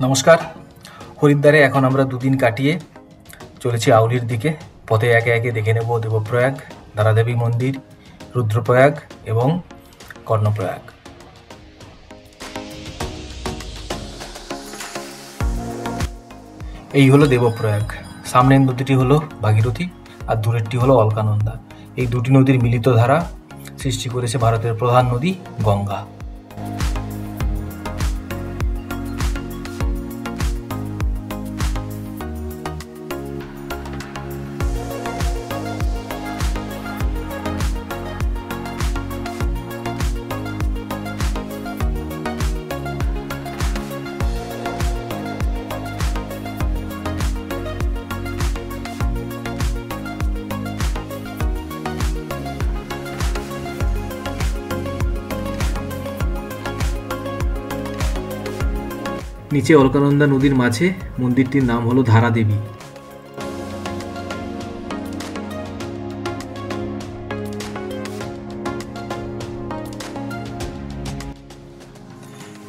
নমস্কার। হরিদ্বারে এখন আমরা দুদিন কাটিয়ে চলেছি আউলির দিকে। পথে একে একে দেখে নেব দেবপ্রয়াগ, ধারাদেবী মন্দির, রুদ্রপ্রয়াগ এবং কর্ণপ্রয়াগ। এই হলো দেবপ্রয়াগ। সামনের নদীটি হলো ভাগীরথী আর দূরেরটি হলো অলকানন্দা। এই দুটি নদীর মিলিত ধারা সৃষ্টি করেছে ভারতের প্রধান নদী গঙ্গা। নিচে অলকানন্দা নদীর মাঝে মন্দিরটির নাম হলো ধারাদেবী।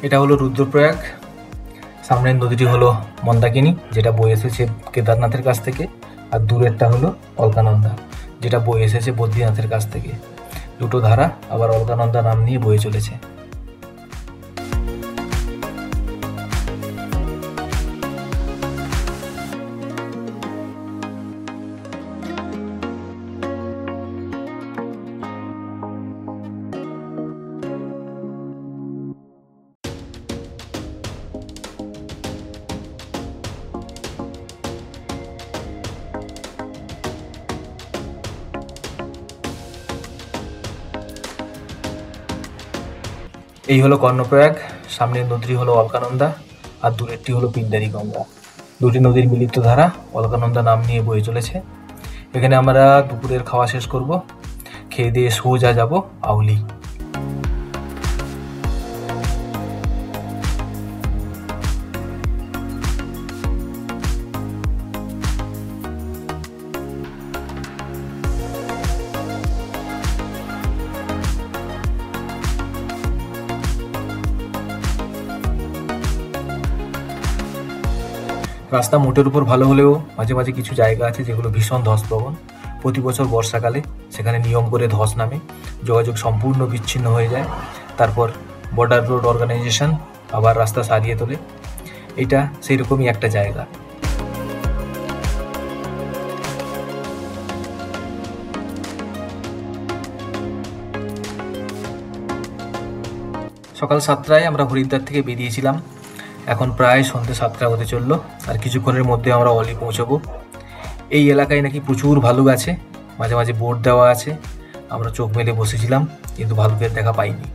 এটা হলো রুদ্রপ্রয়াগ। সামনের নদীটি হলো মন্দাকিনী, যেটা বয়ে এসেছে কেদারনাথের কাছ থেকে, আর দূরেরটা হলো অলকানন্দা, যেটা বয়ে এসেছে বদ্রীনাথের কাছ থেকে। দুটো ধারা আবার অলকানন্দা নাম নিয়ে বয়ে চলেছে। এই হলো কর্ণপ্রয়াগ। সামনের নদীটি হলো অলকানন্দা আর দূরেরটি হলো পিণ্ডারি গঙ্গা। দুটি নদীর মিলিত ধারা অলকানন্দা নাম নিয়ে বয়ে চলেছে। এখানে আমরা দুপুরের খাওয়া শেষ করব, খেয়ে দিয়ে সোজা যাব আউলি। রাস্তা মোটের উপর ভালো হলেও মাঝে মাঝে কিছু জায়গা আছে যেগুলো ভীষণ ধসপ্রবণ। প্রতি বছর বর্ষাকালে সেখানে নিয়ম করে ধস নামে, যোগাযোগ সম্পূর্ণ বিচ্ছিন্ন হয়ে যায়। তারপর বর্ডার রোড অর্গানাইজেশন আবার রাস্তা সারিয়ে তোলে। এটা সেই রকমই একটা জায়গা। সকাল 7টায় আমরা হরিদ্বার থেকে বেরিয়েছিলাম। এখন প্রায় সন্ধ্যে 7টা হতে চললো, আর কিছুক্ষণের মধ্যে আমরা অলি পৌঁছবো। এই এলাকায় নাকি প্রচুর ভালুক আছে, মাঝে মাঝে বোর্ড দেওয়া আছে। আমরা চোখ মেলে বসেছিলাম, কিন্তু ভালুকের দেখা পাইনি।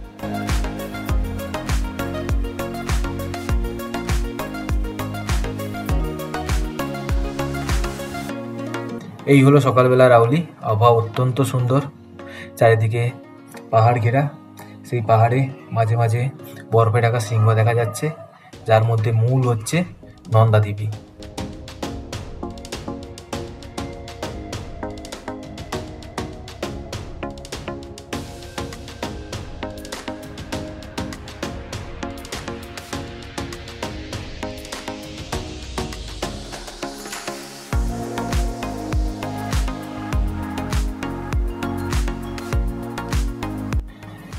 এই হলো সকালবেলার আউলি। আবহাওয়া অত্যন্ত সুন্দর, চারিদিকে পাহাড় ঘেরা। সেই পাহাড়ে মাঝে মাঝে বরফে ঢাকা সিংহ দেখা যাচ্ছে, যার মধ্যে মূল হচ্ছে নন্দা দেবী।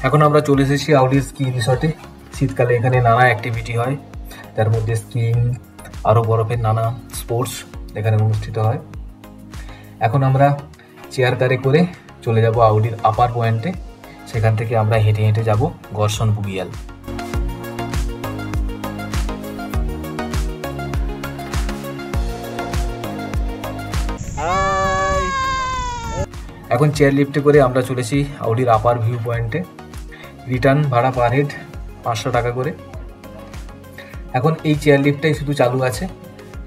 এখন আমরা চলে এসেছি আউলির স্কি রিসর্টে। শীতকালে এখানে নানা অ্যাক্টিভিটি হয়, তার মধ্যে স্কিইং, আরও বরফের নানা স্পোর্টস এখানে অনুষ্ঠিত হয়। এখন আমরা চেয়ার কারে করে চলে যাব আউলির আপার পয়েন্টে। সেখান থেকে আমরা হেঁটে হেঁটে যাব গর্ষণ বুগিয়াল। এখন চেয়ার লিফটে করে আমরা চলেছি আউলির আপার ভিউ পয়েন্টে। রিটার্ন ভাড়া পার হেড 500 টাকা করে। এখন এই চেয়ার লিফটটাই শুধু চালু আছে।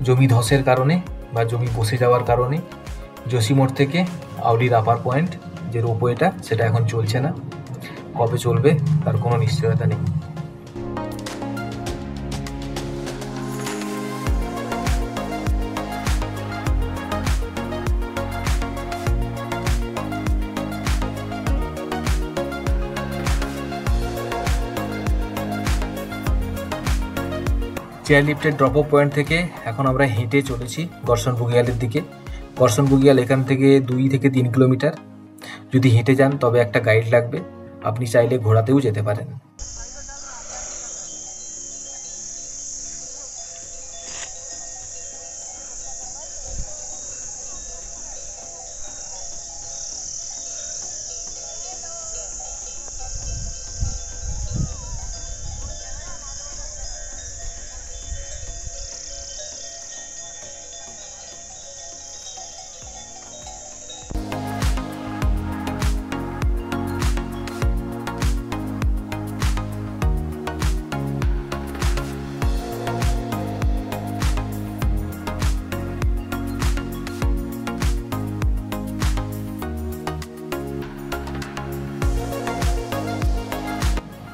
জমি ধসের কারণে বা জমি বসে যাওয়ার কারণে যোশীমঠ থেকে আউলির আপার পয়েন্ট যে রোপওয়েটা, সেটা এখন চলছে না। কবে চলবে তার কোনো নিশ্চয়তা নেই। চেয়ার লিফটের ড্রপ অফ পয়েন্ট থেকে এখন আমরা হেঁটে চলেছি গর্ষণ বুগিয়ালের দিকে। গর্ষণ বুগিয়াল এখান থেকে 2 থেকে 3 কিলোমিটার। যদি হেঁটে যান তবে একটা গাইড লাগবে, আপনি চাইলে ঘোড়াতেও যেতে পারেন।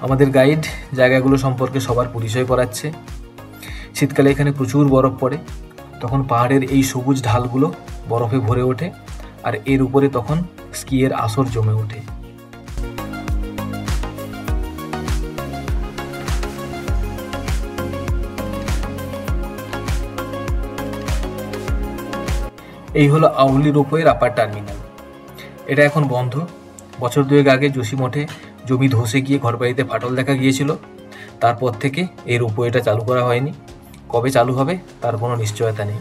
আমাদের গাইড জায়গাগুলো সম্পর্কে সবার পরিচয় করাচ্ছে। শীতকালে এখানে প্রচুর বরফ পড়ে, তখন পাহাড়ের এই সবুজ ঢালগুলো বরফে ভরে ওঠে আর এর উপরে তখন স্কিয়ের আসর জমে ওঠে। এই হলো আউলি রোপওয়ের আপার টার্মিনাল। এটা এখন বন্ধ। বছর 2 আগে যোশী মঠে জমি ধসে গিয়ে ঘরবাড়িতে ফাটল দেখা গিয়েছিল। তারপর থেকে এই রোপওয়েটা চালু করা হয়নি। কবে চালু হবে তার কোনো নিশ্চয়তা নেই।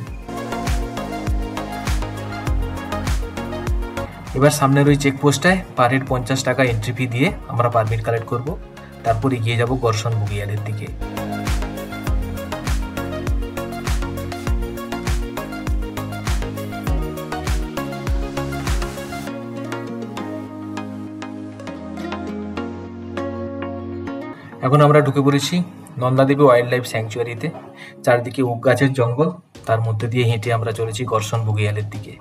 এবার সামনের ওই চেকপোস্টটায় পার হেড 50 টাকা এন্ট্রি ফি দিয়ে আমরা পারমিট কালেক্ট করব। তারপর এগিয়ে যাব গর্ষণ বুগিয়ালের দিকে। এখন আমরা ঢুকে পড়েছি নন্দাদেবী ওয়াইল্ড লাইফ স্যাংচুয়ারিতে। চারদিকে ওক গাছের জঙ্গল, তার মধ্যে দিয়ে হেঁটে আমরা চলেছি গর্ষণ বুগিয়ালের দিকে।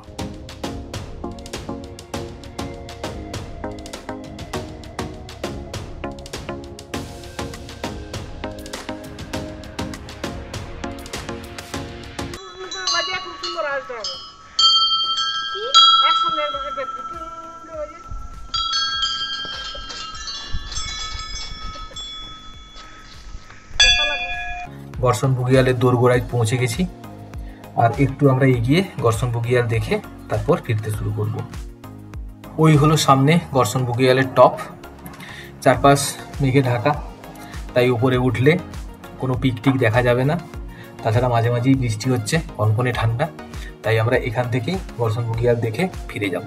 গর্ষণ বুগিয়ালের দোরগোড়ায় পৌঁছে গেছি, আর একটু আমরা এগিয়ে গর্ষণ বুগিয়াল দেখে তারপর ফিরতে শুরু করব। ওই হলো সামনে গর্ষণ বুগিয়ালের টপ। চারপাশ মেঘে ঢাকা, তাই উপরে উঠলে কোনো পিকটিক দেখা যাবে না। তাছাড়া মাঝে মাঝেই বৃষ্টি হচ্ছে, কনকনে ঠান্ডা, তাই আমরা এখান থেকেই গর্ষণ বুগিয়াল দেখে ফিরে যাব।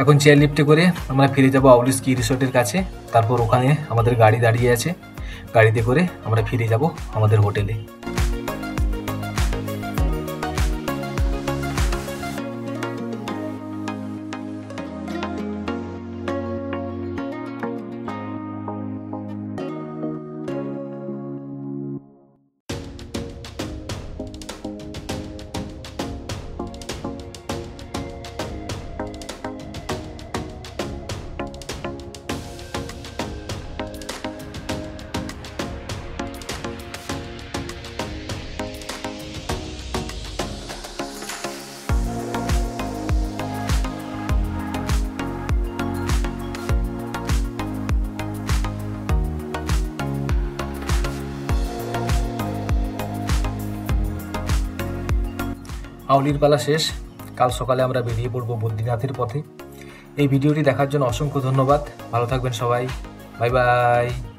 এখন চেয়ার লিফটে করে আমরা ফিরে যাব আউলি স্কি রিসোর্টের কাছে। তারপর ওখানে আমাদের গাড়ি দাঁড়িয়ে আছে, গাড়িতে করে আমরা ফিরে যাব আমাদের হোটেলে। আউলির পালা শেষ। কাল সকালে আমরা বেরিয়ে পড়ব বদ্রীনাথের পথে। এই ভিডিওটি দেখার জন্য অসংখ্য ধন্যবাদ। ভালো থাকবেন সবাই। Bye bye.